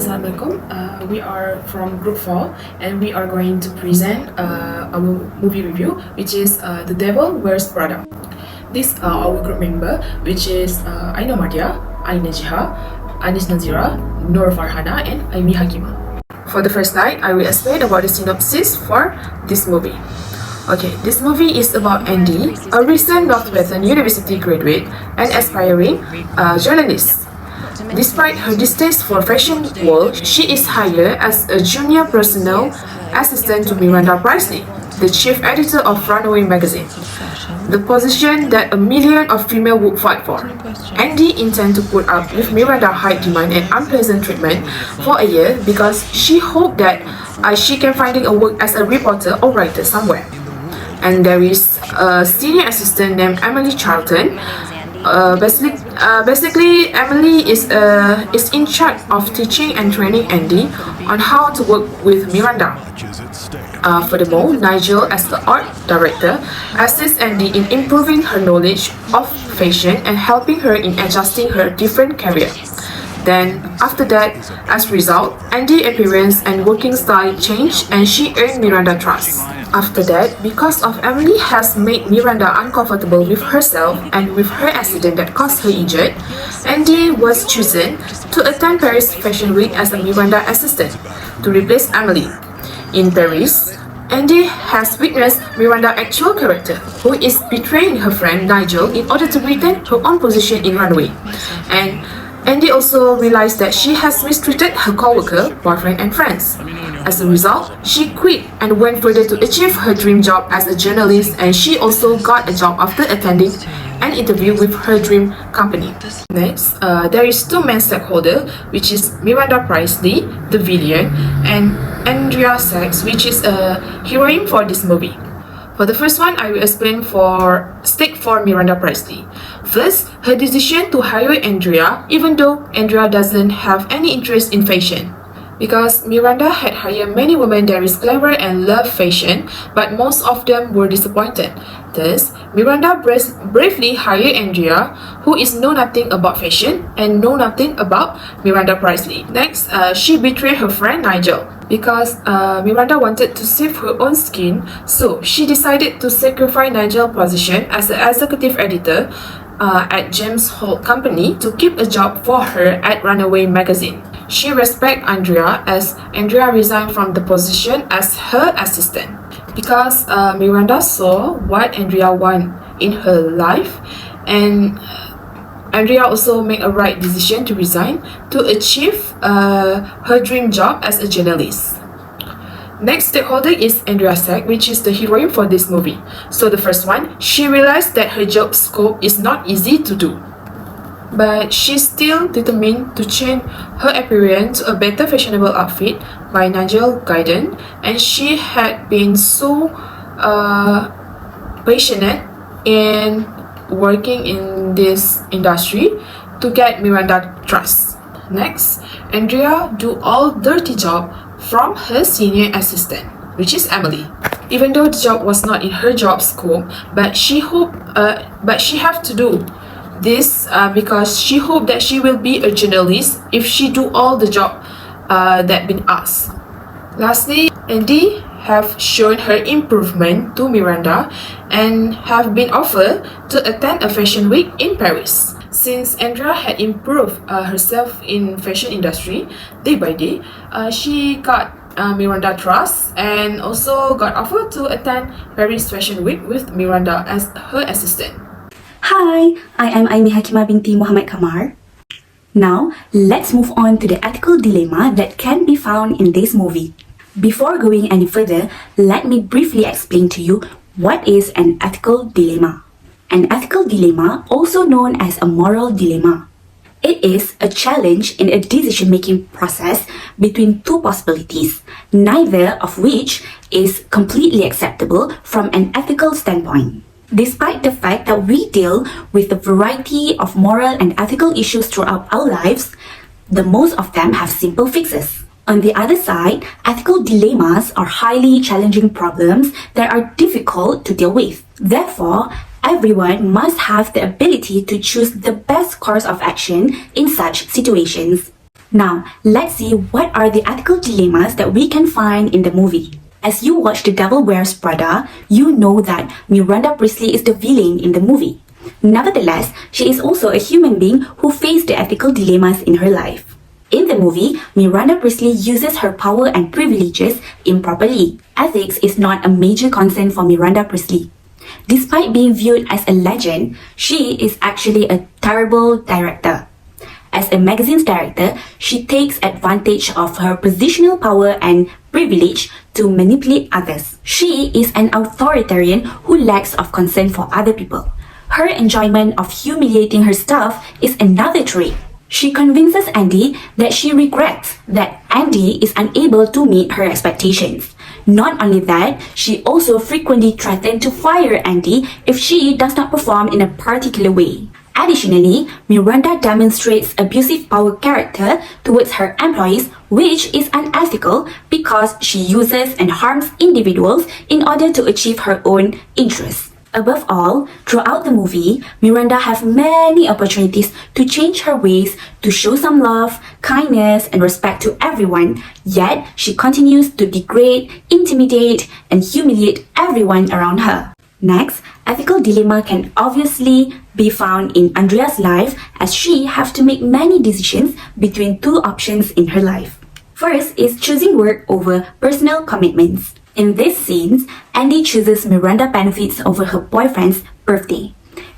Assalamualaikum. We are from Group 4 and we are going to present our movie review, which is The Devil Wears Prada. These are our group member, which is Aina Madia, Aina Jiha, Anis Nazira, Noor Farhana and Aimi Hakima. For the first slide, I will explain about the synopsis for this movie. Okay, this movie is about Andy, a recent Northwestern University graduate and aspiring journalist. Despite her distaste for fashion world, she is hired as a junior personal assistant to Miranda Priestley, the chief editor of Runaway magazine, the position that a million of females would fight for. Andy intends to put up with Miranda's high demand and unpleasant treatment for a year because she hoped that she can find a work as a reporter or writer somewhere. And there is a senior assistant named Emily Charlton. Basically, Emily is in charge of teaching and training Andy on how to work with Miranda. Furthermore, Nigel, as the art director, assists Andy in improving her knowledge of fashion and helping her in adjusting her different career. Then, after that, as a result, Andy's appearance and working style changed and she earned Miranda's trust. After that, because of Emily has made Miranda uncomfortable with herself and with her accident that caused her injured, Andy was chosen to attend Paris Fashion Week as a Miranda assistant to replace Emily. In Paris, Andy has witnessed Miranda's actual character, who is betraying her friend Nigel in order to retain her own position in Runway. And Andy also realized that she has mistreated her co-worker, boyfriend and friends. As a result, she quit and went further to achieve her dream job as a journalist, and she also got a job after attending an interview with her dream company. Next, there is two main stakeholders, which is Miranda Priestley, the villain, and ANDREA, which is a heroine for this movie. For the first one, I will explain for stake for Miranda Priestley. First, her decision to hire Andrea, even though Andrea doesn't have any interest in fashion. Because Miranda had hired many women that is clever and love fashion, but most of them were disappointed. Thus, Miranda bravely hired Andrea, who is know nothing about fashion and know nothing about Miranda Priestley. Next, she betrayed her friend Nigel. Because Miranda wanted to save her own skin, so she decided to sacrifice Nigel's position as the executive editor at James Holt Company to keep a job for her at Runaway magazine. She respects Andrea as Andrea resigned from the position as her assistant. Because Miranda saw what Andrea wanted in her life, and Andrea also made a right decision to resign to achieve her dream job as a journalist. Next stakeholder is Andrea, which is the heroine for this movie. So the first one, she realized that her job scope is not easy to do. But she's still determined to change her appearance to a better fashionable outfit by Nigel's guidance, and she had been so passionate in working in this industry to get Miranda's trust. Next, Andrea do all dirty job from her senior assistant, which is Emily. Even though the job was not in her job scope, but she have to do this because she hoped that she will be a journalist if she do all the job that been asked. Lastly, Andy have shown her improvement to Miranda and have been offered to attend a fashion week in Paris. Since Andrea had improved herself in fashion industry day by day, she got Miranda trust and also got offered to attend Paris Fashion Week with Miranda as her assistant. Hi, I am Aimi Hakima binti Muhammad Kamar. Now, let's move on to the ethical dilemma that can be found in this movie. Before going any further, let me briefly explain to you what is an ethical dilemma. An ethical dilemma, also known as a moral dilemma. It is a challenge in a decision-making process between two possibilities, neither of which is completely acceptable from an ethical standpoint. Despite the fact that we deal with a variety of moral and ethical issues throughout our lives, the most of them have simple fixes. On the other side, ethical dilemmas are highly challenging problems that are difficult to deal with. Therefore, everyone must have the ability to choose the best course of action in such situations. Now, let's see what are the ethical dilemmas that we can find in the movie. As you watch The Devil Wears Prada, you know that Miranda Priestley is the villain in the movie. Nevertheless, she is also a human being who faced the ethical dilemmas in her life. In the movie, Miranda Priestley uses her power and privileges improperly. Ethics is not a major concern for Miranda Priestley. Despite being viewed as a legend, she is actually a terrible director. As a magazine's director, she takes advantage of her positional power and privilege to manipulate others. She is an authoritarian who lacks of concern for other people. Her enjoyment of humiliating her staff is another trait. She convinces Andy that she regrets that Andy is unable to meet her expectations. Not only that, she also frequently threatens to fire Andy if she does not perform in a particular way. Additionally, Miranda demonstrates abusive power character towards her employees, which is unethical because she uses and harms individuals in order to achieve her own interests. Above all, throughout the movie, Miranda has many opportunities to change her ways, to show some love, kindness, and respect to everyone, yet she continues to degrade, intimidate, and humiliate everyone around her. Next, ethical dilemma can obviously be found in Andrea's life as she has to make many decisions between two options in her life. First is choosing work over personal commitments. In these scenes, Andy chooses Miranda benefits over her boyfriend's birthday.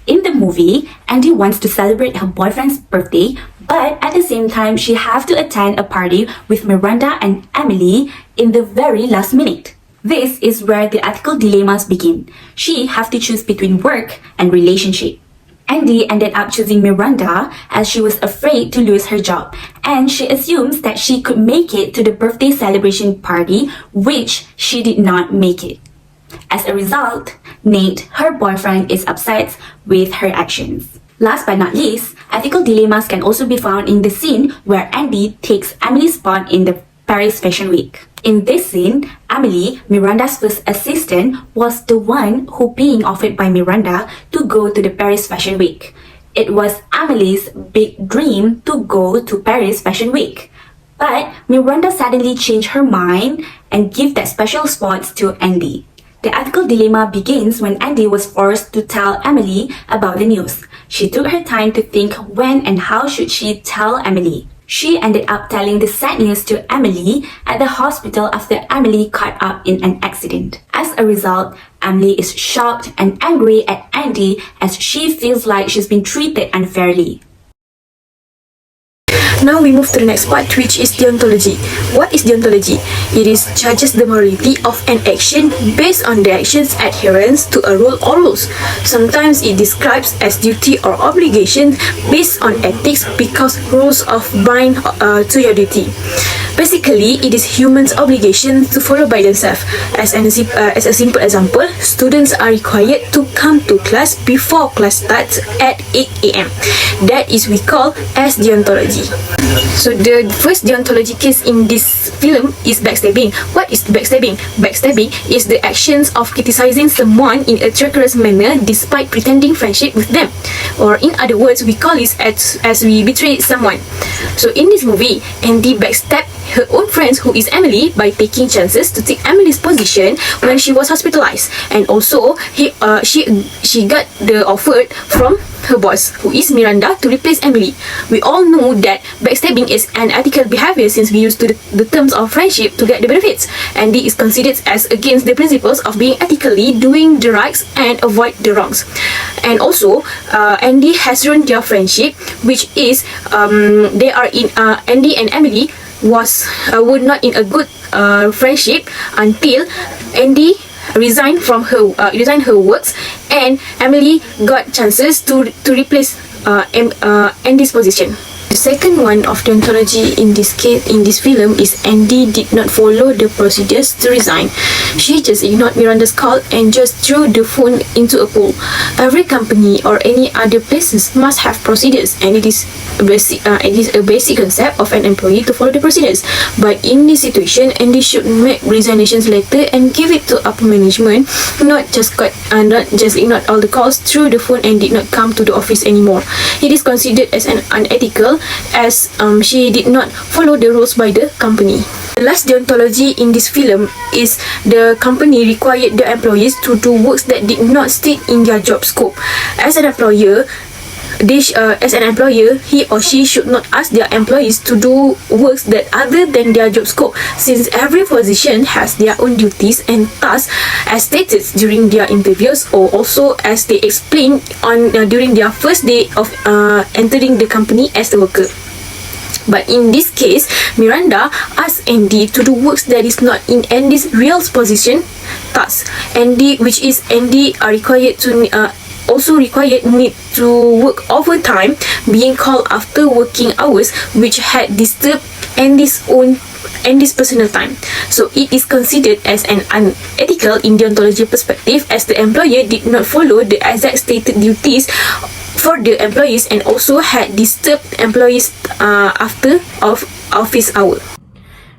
In the movie, Andy wants to celebrate her boyfriend's birthday, but at the same time, she has to attend a party with Miranda and Emily in the very last minute. This is where the ethical dilemmas begin. She has to choose between work and relationship. Andy ended up choosing Miranda as she was afraid to lose her job, and she assumes that she could make it to the birthday celebration party, which she did not make it. As a result, Nate, her boyfriend, is upset with her actions. Last but not least, ethical dilemmas can also be found in the scene where Andy takes Emily's spot in the Paris Fashion Week. In this scene, Emily, Miranda's first assistant, was the one who being offered by Miranda to go to the Paris Fashion Week. It was Emily's big dream to go to Paris Fashion Week. But Miranda suddenly changed her mind and gave that special spot to Andy. The ethical dilemma begins when Andy was forced to tell Emily about the news. She took her time to think when and how should she tell Emily. She ended up telling the sad news to Emily at the hospital after Emily caught up in an accident. As a result, Emily is shocked and angry at Andy as she feels like she's been treated unfairly. Now we move to the next part, which is deontology. What is deontology? It is judges the morality of an action based on the action's adherence to a rule or rules. Sometimes it describes as duty or obligation based on ethics because rules of bind to your duty. Basically, it is humans' obligation to follow by themselves. As a simple example, students are required to come to class before class starts at 8 a.m. That is we call as deontology. So the first deontology case in this film is backstabbing. What is backstabbing? Backstabbing is the actions of criticizing someone in a treacherous manner despite pretending friendship with them. Or in other words, we call this as we betray someone. So in this movie, Andy backstabbed her own friends, who is Emily, by taking chances to take Emily's position when she was hospitalized, and also she got the offer from her boss, who is Miranda, to replace Emily. We all know that backstabbing is an ethical behavior since we use the terms of friendship to get the benefits. Andy is considered as against the principles of being ethically doing the rights and avoid the wrongs. And also, Andy has ruined their friendship, which is they are in Andy and Emily were not in a good friendship until Andy resigned her works, and Emily got chances to replace Andy's position. The second one of deontology in this film is Andy did not follow the procedures to resign. She just ignored Miranda's call and just threw the phone into a pool. Every company or any other places must have procedures, and it is a basic concept of an employee to follow the procedures. But in this situation, Andy should make resignations letter and give it to upper management, not just ignored all the calls, threw the phone and did not come to the office anymore. It is considered as an unethical as she did not follow the rules by the company. The last deontology in this film is the company required the employees to do works that did not state in their job scope. As an employer, he or she should not ask their employees to do works that other than their job scope, since every position has their own duties and tasks as stated during their interviews, or also as they explained during their first day of entering the company as a worker. But in this case, Miranda asked Andy to do works that is not in Andy's real position task. Andy are required to need to work overtime, being called after working hours, which had disturbed Andy's personal time. So it is considered as an unethical in deontology perspective, as the employer did not follow the exact stated duties for the employees and also had disturbed employees after office hour.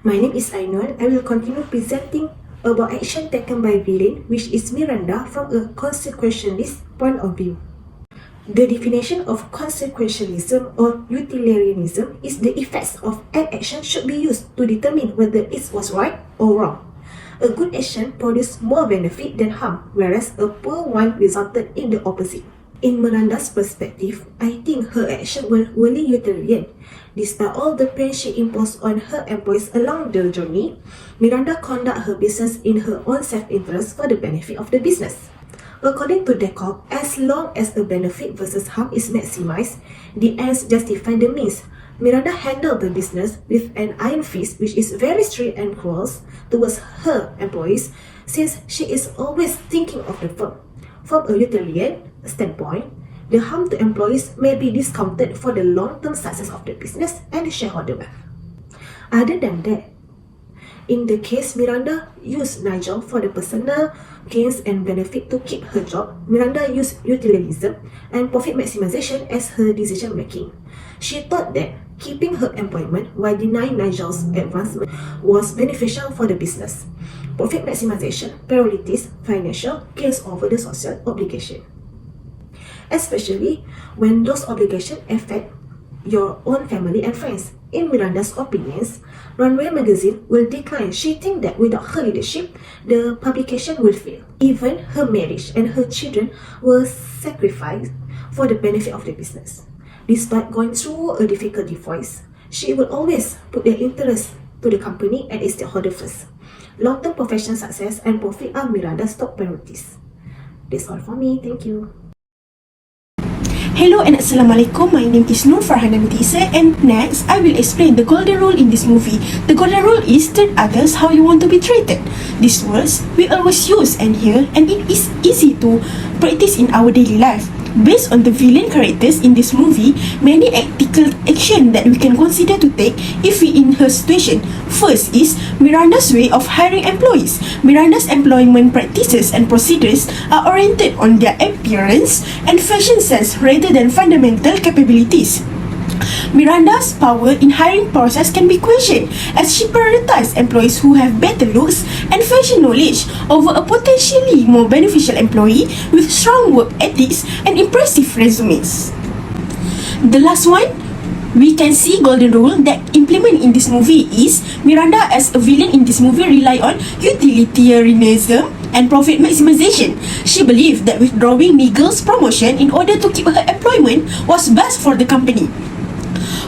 My name is Ainul. I will continue presenting about action taken by villain, which is Miranda, from a consequentialist point of view. The definition of consequentialism or utilitarianism is the effects of an action should be used to determine whether it was right or wrong. A good action produced more benefit than harm, whereas a poor one resulted in the opposite. In Miranda's perspective, I think her action was wholly utilitarian. Despite all the pain she imposed on her employees along the journey, Miranda conducted her business in her own self-interest for the benefit of the business. According to Decock, as long as the benefit versus harm is maximized, the ends justify the means. Miranda handled the business with an iron fist, which is very strict and cruel towards her employees, since she is always thinking of the firm. From a utilitarian standpoint, the harm to employees may be discounted for the long-term success of the business and the shareholder wealth. Other than that, in the case Miranda used Nigel for the personal gains and benefit to keep her job, Miranda used utilitarianism and profit maximization as her decision making. She thought that keeping her employment while denying Nigel's advancement was beneficial for the business. Profit maximization priorities financial gains over the social obligation, especially when those obligations affect your own family and friends. In Miranda's opinions, Runway magazine will decline. She thinks that without her leadership, the publication will fail. Even her marriage and her children were sacrificed for the benefit of the business. Despite going through a difficult divorce, she will always put their interest to the company and its stakeholder first. Long-term professional success and profit are Miranda's top priorities. That's all for me. Thank you. Hello and Assalamualaikum, my name is Nur Farhana Mitisa, and next I will explain the golden rule in this movie. The golden rule is treat others how you want to be treated. These words we always use and hear, and it is easy to practice in our daily life. Based on the villain characters in this movie, many ethical action that we can consider to take if we in her situation. First is Miranda's way of hiring employees. Miranda's employment practices and procedures are oriented on their appearance and fashion sense rather than fundamental capabilities. Miranda's power in hiring process can be questioned, as she prioritizes employees who have better looks and fashion knowledge over a potentially more beneficial employee with strong work ethics and impressive resumes. The last one we can see golden rule that implement in this movie is Miranda as a villain in this movie rely on utilitarianism and profit maximization. She believed that withdrawing Miguel's promotion in order to keep her employment was best for the company.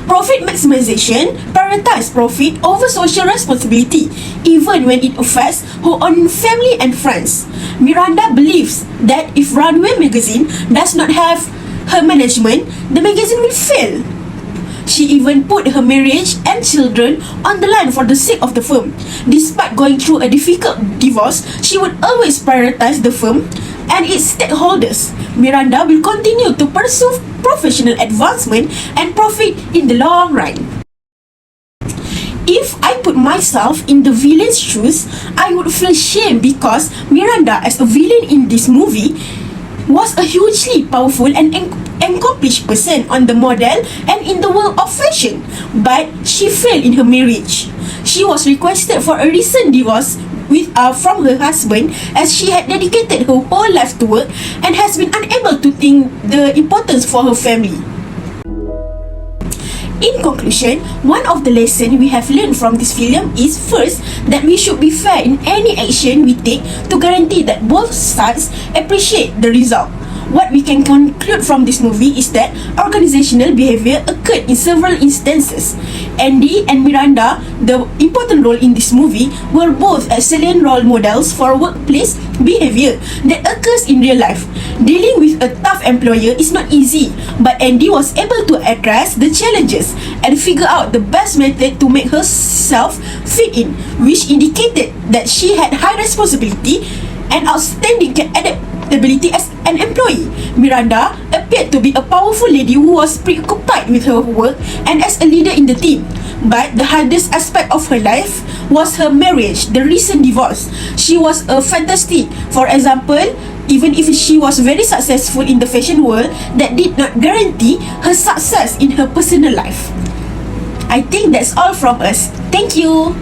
Profit maximization prioritizes profit over social responsibility, even when it affects her own family and friends. Miranda believes that if Runway magazine does not have her management, the magazine will fail. She even put her marriage and children on the line for the sake of the firm. Despite going through a difficult divorce, she would always prioritize the firm and its stakeholders. Miranda will continue to pursue professional advancement and profit in the long run. If I put myself in the villain's shoes, I would feel shame because Miranda as a villain in this movie was a hugely powerful and accomplished person on the model and in the world of fashion, but she failed in her marriage. She was requested for a recent divorce from her husband, as she had dedicated her whole life to work and has been unable to think the importance for her family. In conclusion, one of the lessons we have learned from this film is first, that we should be fair in any action we take to guarantee that both sides appreciate the result. What we can conclude from this movie is that organizational behavior occurred in several instances. Andy and Miranda, the important role in this movie, were both excellent role models for workplace behavior that occurs in real life. Dealing with a tough employer is not easy, but Andy was able to address the challenges and figure out the best method to make herself fit in, which indicated that she had high responsibility and outstanding adaptability as an employee. Miranda appeared to be a powerful lady who was preoccupied with her work and as a leader in the team. But the hardest aspect of her life was her marriage, the recent divorce. She was a fantastic. For example, even if she was very successful in the fashion world, that did not guarantee her success in her personal life. I think that's all from us. Thank you.